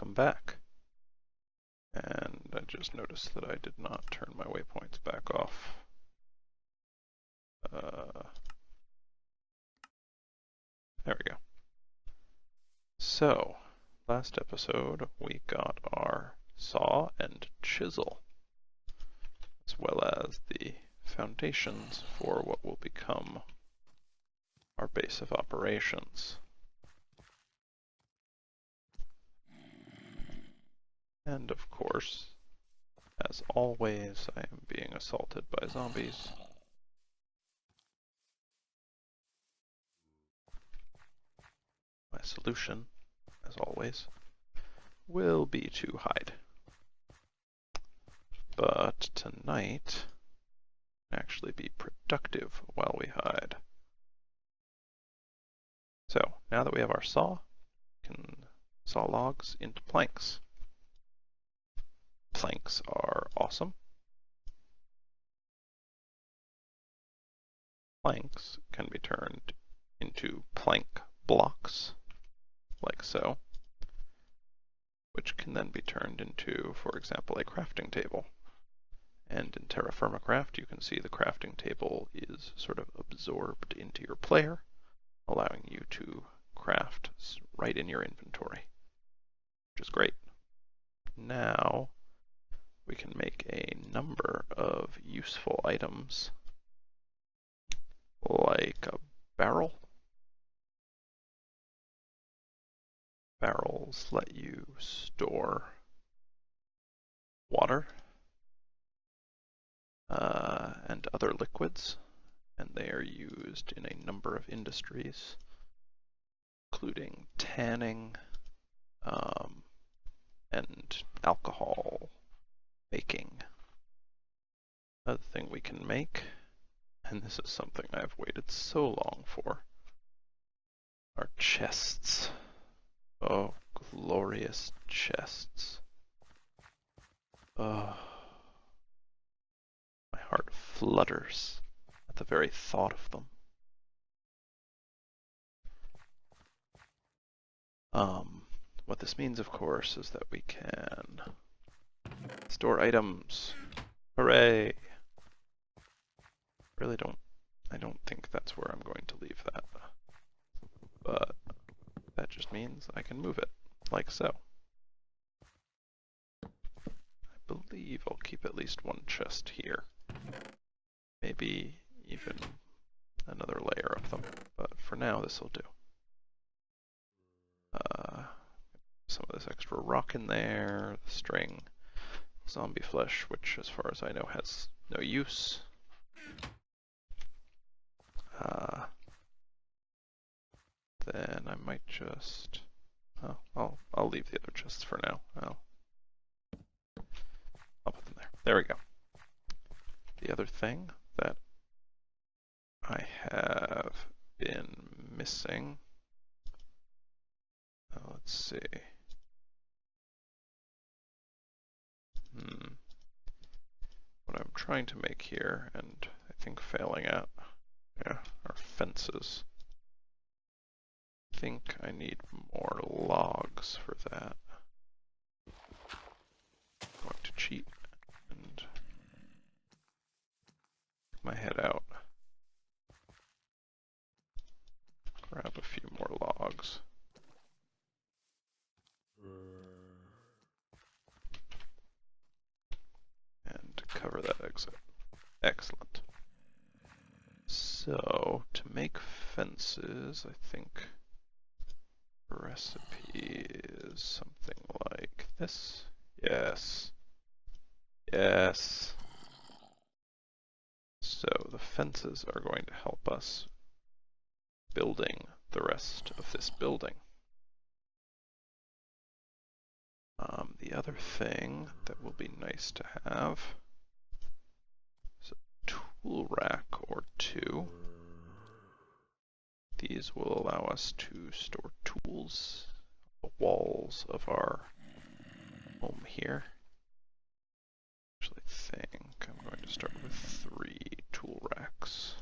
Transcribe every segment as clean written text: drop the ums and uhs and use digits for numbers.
come back. And I just noticed that I did not turn my waypoints back off. There we go. So, last episode we got our saw and chisel, as well as the foundations for what will become our base of operations. And of course, as always, I am being assaulted by zombies. My solution, as always, will be to hide. But tonight, actually be productive while we hide. So, now that we have our saw, we can saw logs into planks. Planks are awesome. Planks can be turned into plank blocks, like so, which can then be turned into, for example, a crafting table. And in TerraFirmaCraft, you can see the crafting table is sort of absorbed into your player, allowing you to craft right in your inventory, which is great. Now, we can make a number of useful items, like a barrel. Barrels let you store water and other liquids, and they are used in a number of industries, including tanning and alcohol making. Another thing we can make, and this is something I've waited so long for, are chests. Oh, glorious chests. Oh, my heart flutters at the very thought of them. What this means, of course, is that we can store items. Hooray! I don't think that's where I'm going to leave that. But that just means I can move it, like so. I believe I'll keep at least one chest here. Maybe even another layer of them, but for now this will do. Some of this extra rock in there, the string, zombie flesh, which as far as I know has no use. Then I might just, I'll leave the other chests for now. I'll put them there. There we go. The other thing that I have been missing, let's see. What I'm trying to make here, and I think failing at, are fences. I think I need more logs for that. I'm going to cheat and take my head out. Grab a few more logs. And cover that exit. Excellent. So, to make fences, I think the recipe is something like this. Yes. Yes. So, the fences are going to help us building the rest of this building. The other thing that will be nice to have is a tool rack or two. These will allow us to store tools on the walls of our home here. Actually, I think I'm going to start with 3 tool racks.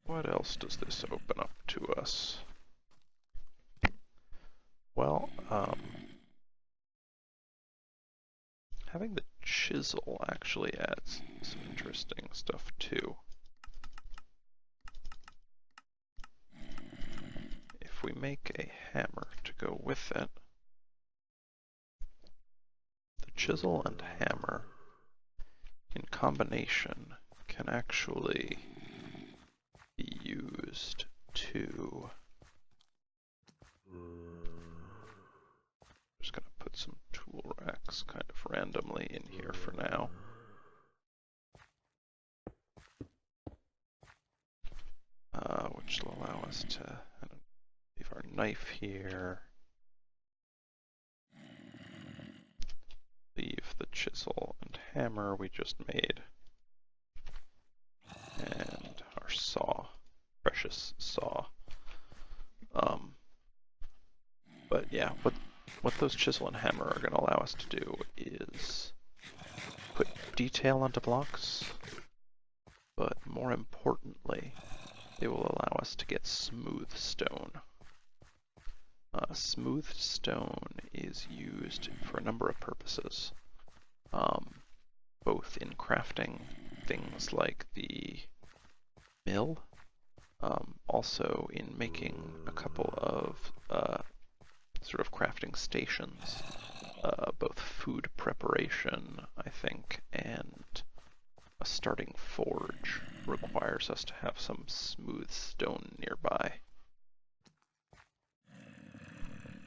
What else does this open up to us? chisel actually adds some interesting stuff too. If we make a hammer to go with it, the chisel and hammer in combination can actually be used to... I'm just going to put some tool racks kind of randomly in here for now. Which will allow us to leave our knife here. Leave the chisel and hammer we just made. And our saw. Precious saw. But yeah, what those chisel and hammer are going to allow us to do is put detail onto blocks, but more importantly, they will allow us to get smooth stone. Smooth stone is used for a number of purposes, both in crafting things like the mill, also in making a couple of sort of crafting stations, both food preparation, I think, and a starting forge requires us to have some smooth stone nearby.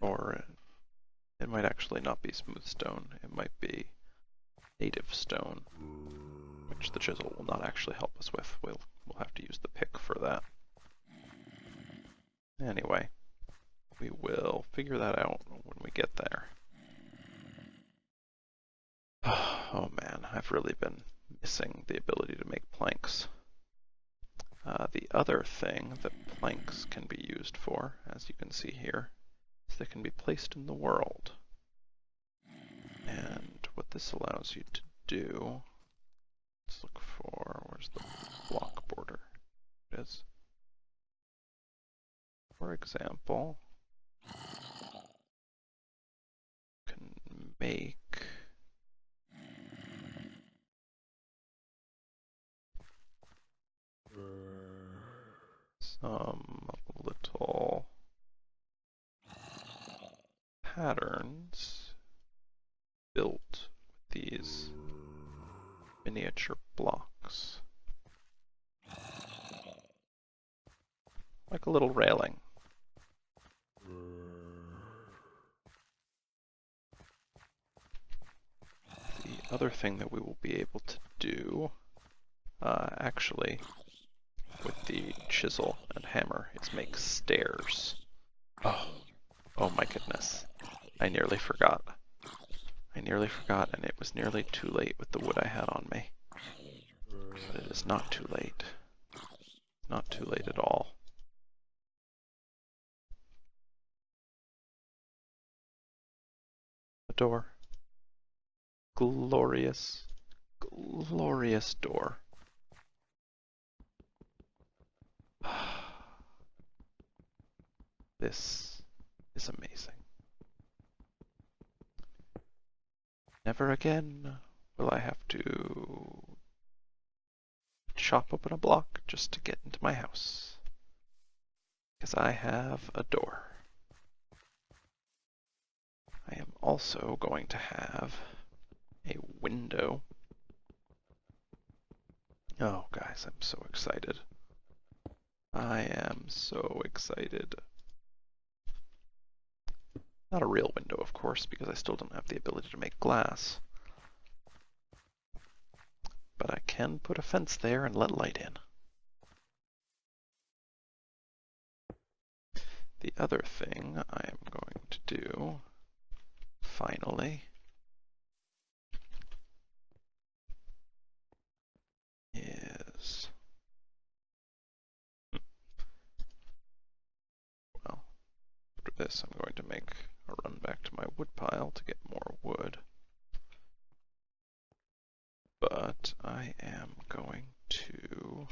Or it might actually not be smooth stone, it might be native stone, which the chisel will not actually help us with. We'll have to use the pick for that. Anyway, we will figure that out when we get there. Oh man, I've really been missing the ability to make planks. The other thing that planks can be used for, as you can see here, is they can be placed in the world. And what this allows you to do, let's look for, where's the block border? It is. For example, you can make some little patterns built with these miniature blocks. Like a little railing. The other thing that we will be able to do, actually, with the chisel and hammer, is make stairs. Oh my goodness. I nearly forgot. And it was nearly too late with the wood I had on me. But it is not too late. Not too late at all. A door. Glorious, glorious door. This is amazing. Never again will I have to chop open a block just to get into my house. Because I have a door. I am also going to have a window. Oh, guys, I'm so excited. I am so excited. Not a real window, of course, because I still don't have the ability to make glass. But I can put a fence there and let light in. The other thing I am going to do, finally, is... Well, after this I'm going to make a run back to my wood pile to get more wood. But I am going to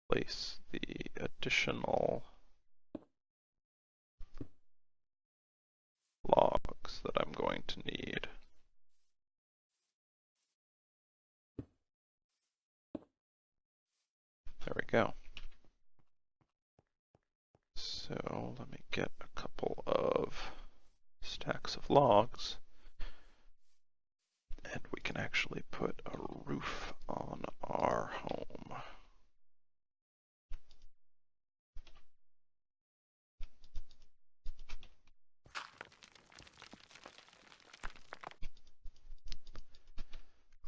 place the additional blocks that I'm going to need. There we go. So let me get a couple of stacks of logs, and we can actually put a roof on our home.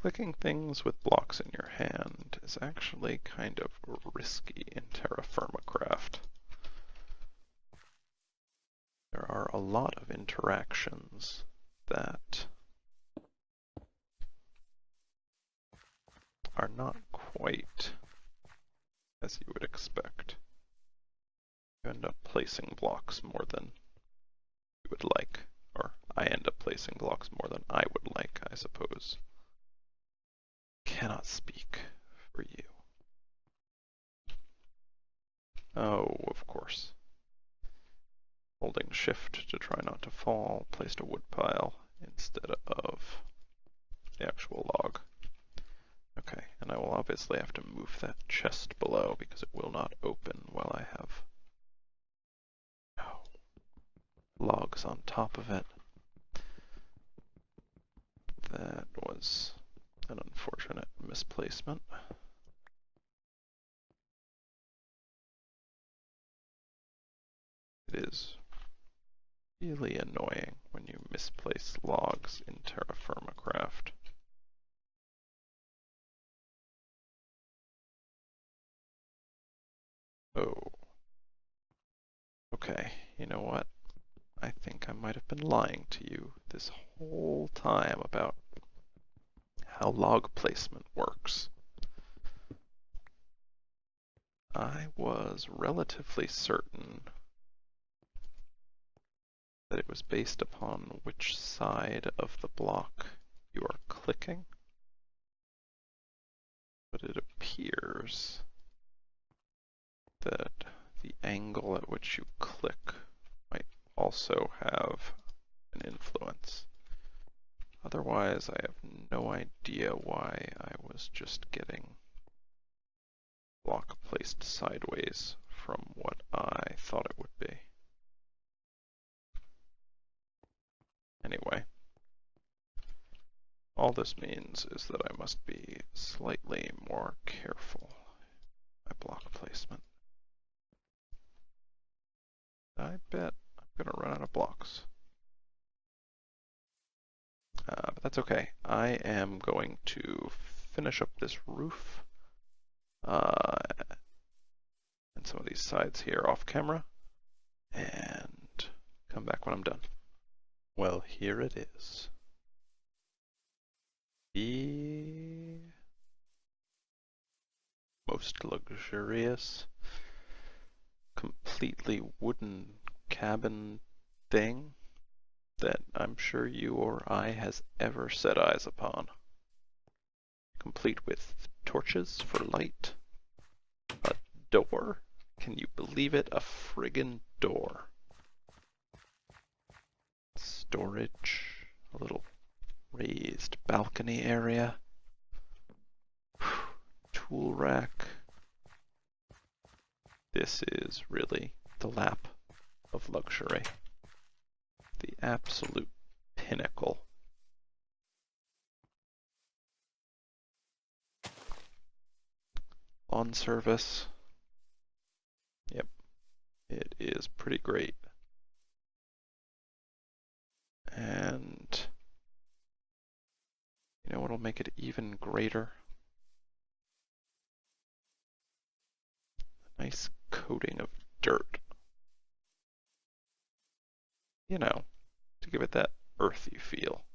Clicking things with blocks in your hand is actually kind of risky in TerraFirmaCraft. There are a lot of interactions that are not quite as you would expect. You end up placing blocks more than you would like, or I end up placing blocks more than I would like, I suppose. Cannot speak for you. Oh, of course. Holding shift to try not to fall, placed a wood pile instead of the actual log. Okay, and I will obviously have to move that chest below because it will not open while I have logs on top of it. That was an unfortunate misplacement. It is really annoying when you misplace logs in TerraFirmaCraft. Oh. Okay, you know what? I think I might have been lying to you this whole time about how log placement works. I was relatively certain that it was based upon which side of the block you are clicking, but it appears that the angle at which you click might also have an influence. Otherwise, I have no idea why I was just getting block placed sideways from what I thought it would be. Anyway, all this means is that I must be slightly more careful with my block placement. I bet I'm gonna run out of blocks. But that's okay. I am going to finish up this roof and some of these sides here off camera and come back when I'm done. Well, here it is. The most luxurious, completely wooden cabin thing that I'm sure you or I has ever set eyes upon. Complete with torches for light, a door, can you believe it, a friggin' door. Storage, a little raised balcony area, tool rack. This is really the lap of luxury. The absolute pinnacle. Lawn service. Yep, it is pretty great. And you know what'll make it even greater? A nice coating of dirt. You know, to give it that earthy feel.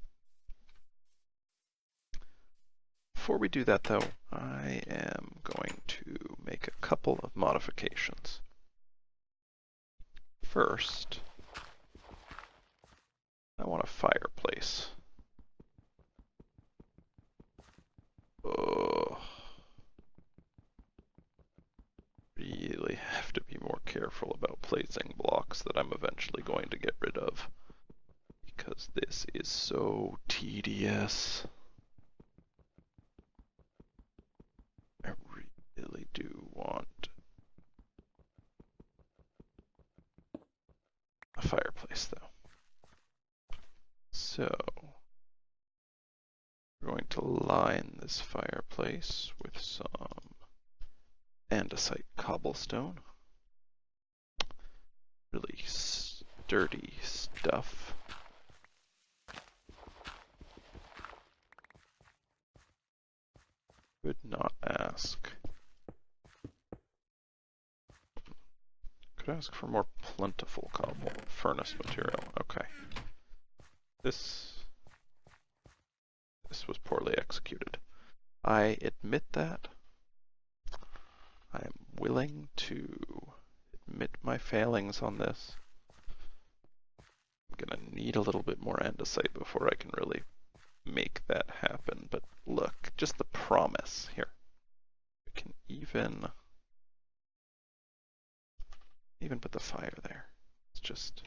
Before we do that though, I am going to make a couple of modifications. First, I want a fireplace. Oh, really have to be more careful about placing blocks that I'm eventually going to get rid of, because this is so tedious. I really do want a fireplace though. So we're going to line this fireplace with some andesite cobblestone. Really sturdy stuff. Could not ask. Could ask for more plentiful cobble furnace material. Okay. This was poorly executed. I admit that. I am willing to admit my failings on this. I'm gonna need a little bit more andesite before I can really make that happen. But look, just the promise here. We can even put the fire there. It's just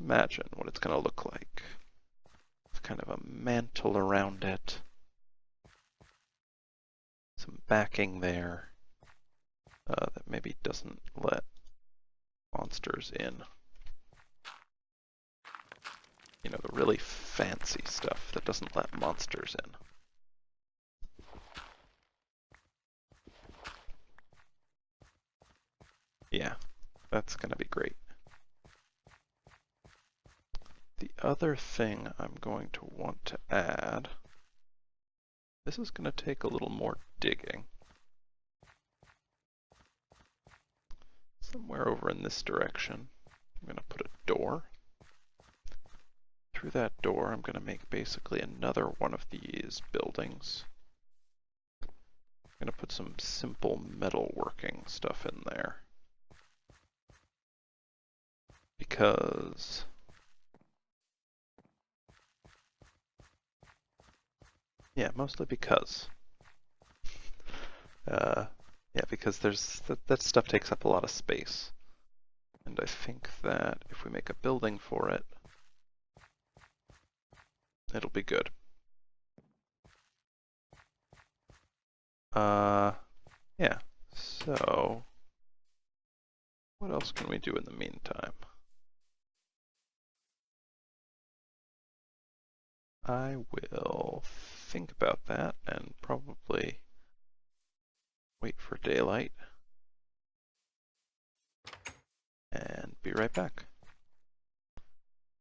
imagine what it's gonna look like. It's kind of a mantle around it. Some backing there that maybe doesn't let monsters in. You know, the really fancy stuff that doesn't let monsters in. Yeah, that's gonna be great. The other thing I'm going to want to add, this is going to take a little more digging. Somewhere over in this direction, I'm going to put a door. Through that door, I'm going to make basically another one of these buildings. I'm going to put some simple metalworking stuff in there. Because yeah, mostly because. Yeah, because that stuff takes up a lot of space. And I think that if we make a building for it, it'll be good. Yeah, so what else can we do in the meantime? I will think about that and probably wait for daylight and be right back.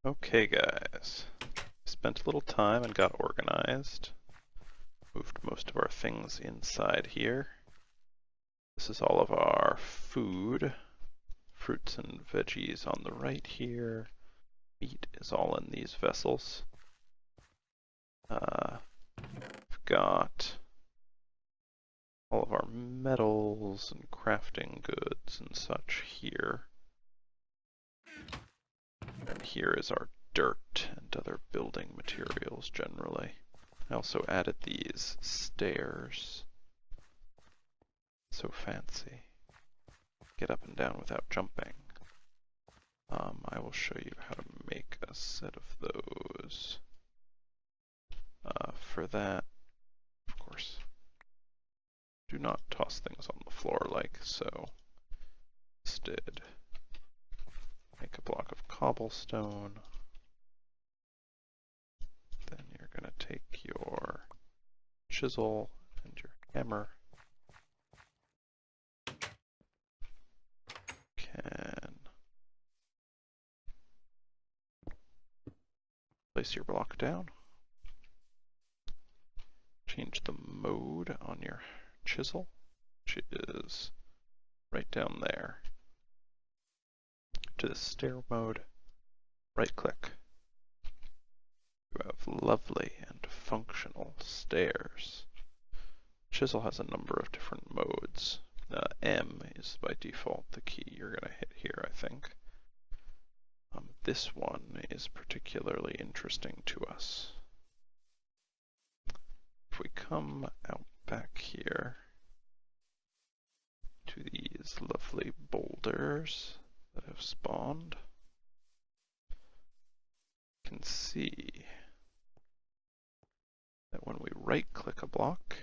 Okay guys, spent a little time and got organized. Moved most of our things inside here. This is all of our food. Fruits and veggies on the right here. Meat is all in these vessels. We've got all of our metals and crafting goods and such here. And here is our dirt and other building materials generally. I also added these stairs. So fancy. Get up and down without jumping. I will show you how to make a set of those. For that, of course, do not toss things on the floor like so. Instead, make a block of cobblestone. Then you're going to take your chisel and your hammer. Can place your block down. Change the mode on your chisel, which is right down there. To the stair mode, right click. You have lovely and functional stairs. Chisel has a number of different modes. M is by default the key you're going to hit here, I think. This one is particularly interesting to us. If we come out back here to these lovely boulders that have spawned, can see that when we right-click a block,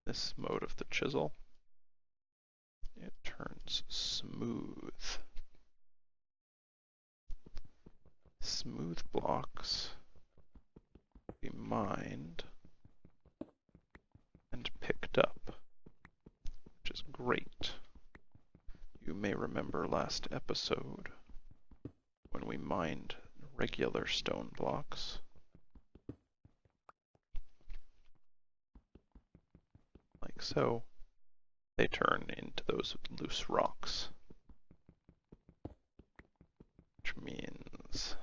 this mode of the chisel, it turns smooth. Smooth blocks be mined and picked up, which is great. You may remember last episode when we mined regular stone blocks. Like so, they turn into those loose rocks, which means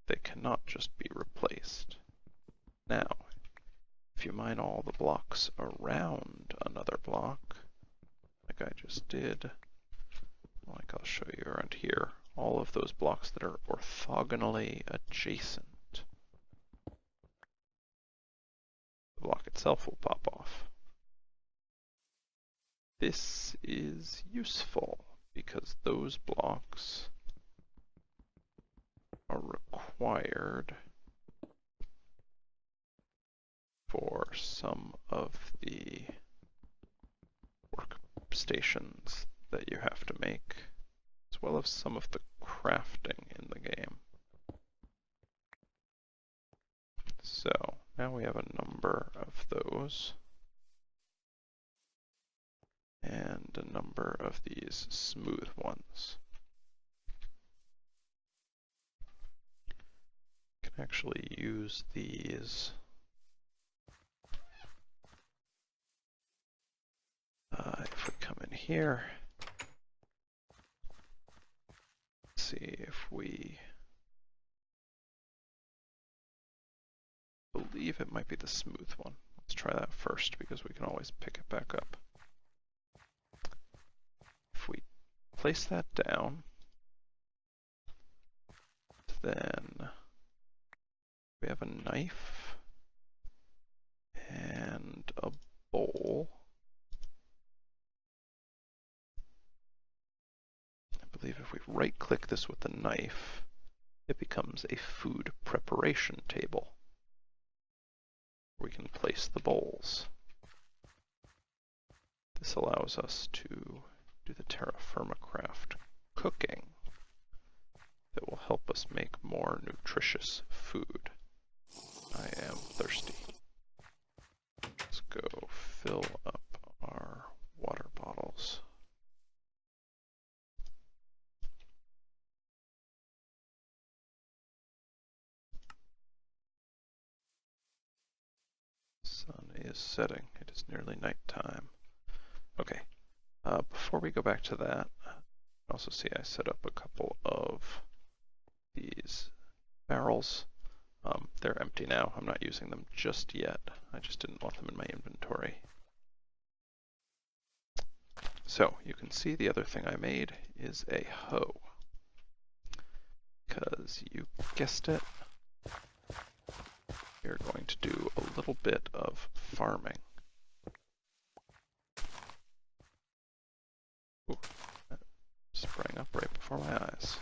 they cannot just be replaced. Now, if you mine all the blocks around another block, like I just did, like I'll show you around here, all of those blocks that are orthogonally adjacent, the block itself will pop off. This is useful because those blocks are required for some of the workstations that you have to make, as well as some of the crafting in the game. So now we have a number of those, and a number of these smooth ones. You can actually use these if we come in here, let's see if we believe it might be the smooth one. Let's try that first because we can always pick it back up. If we place that down, then we have a knife and a bowl. I believe if we right-click this with the knife, it becomes a food preparation table. We can place the bowls. This allows us to do the TerraFirmaCraft cooking that will help us make more nutritious food. I am thirsty. Let's go fill up our water bottles. Sun is setting. It is nearly nighttime. Okay, before we go back to that, also see I set up a couple of these barrels. They're empty now. I'm not using them just yet. I just didn't want them in my inventory. So you can see the other thing I made is a hoe. Because you guessed it, we're going to do a little bit of farming. Ooh, that sprang up right before my eyes.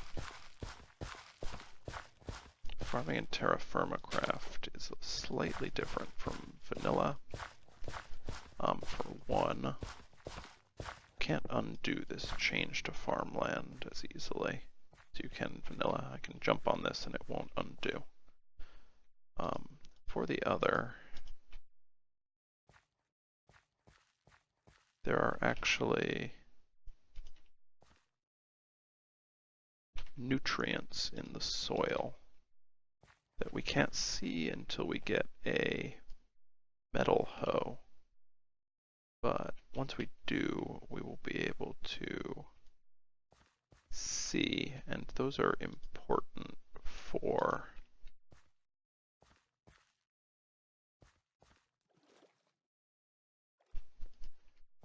Farming in TerraFirmaCraft is slightly different from vanilla. For one, you can't undo this change to farmland as easily as you can in vanilla. I can jump on this and it won't undo. For the other, there are actually nutrients in the soil that we can't see until we get a metal hoe. But once we do, we will be able to see, and those are important for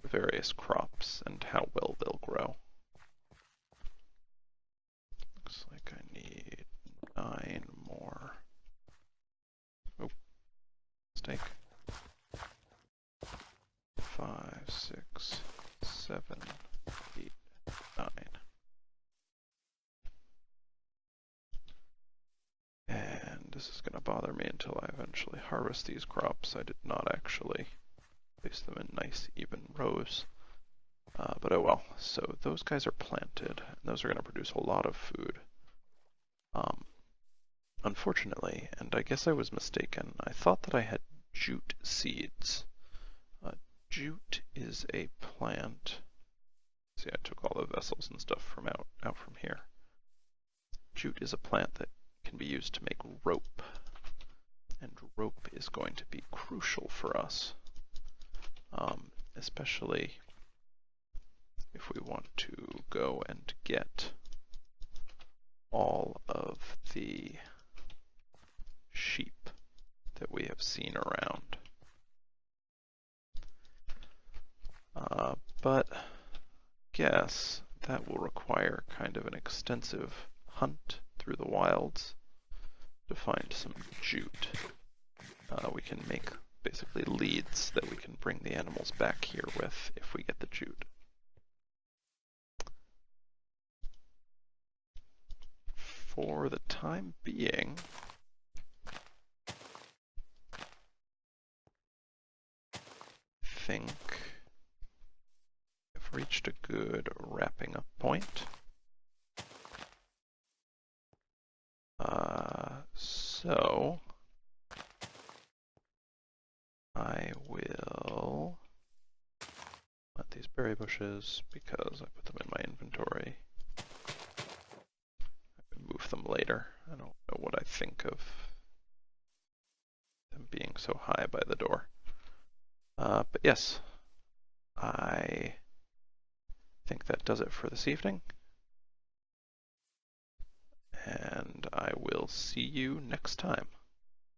various crops and how well they'll grow. Looks like I need 9 more. Oh, mistake. 5, 6, 7, 8, 9. eventually harvest these crops. I did not actually place them in nice even rows. But oh well. So those guys are planted, and those are going to produce a lot of food. Unfortunately, and I guess I was mistaken, I thought that I had jute seeds. Jute is a plant. See, I took all the vessels and stuff from out from here. Jute is a plant that can be used to make rope, and rope is going to be crucial for us, especially if we want to go and get all of the sheep that we have seen around. But guess that will require kind of an extensive hunt through the wilds to find some jute. We can make basically leads that we can bring the animals back here with if we get the jute. For the time being, I think I've reached a good wrapping up point. So I will plant these berry bushes because I put them in my inventory. I can move them later. I don't know what I think of them being so high by the door. But yes, I think that does it for this evening. And I will see you next time.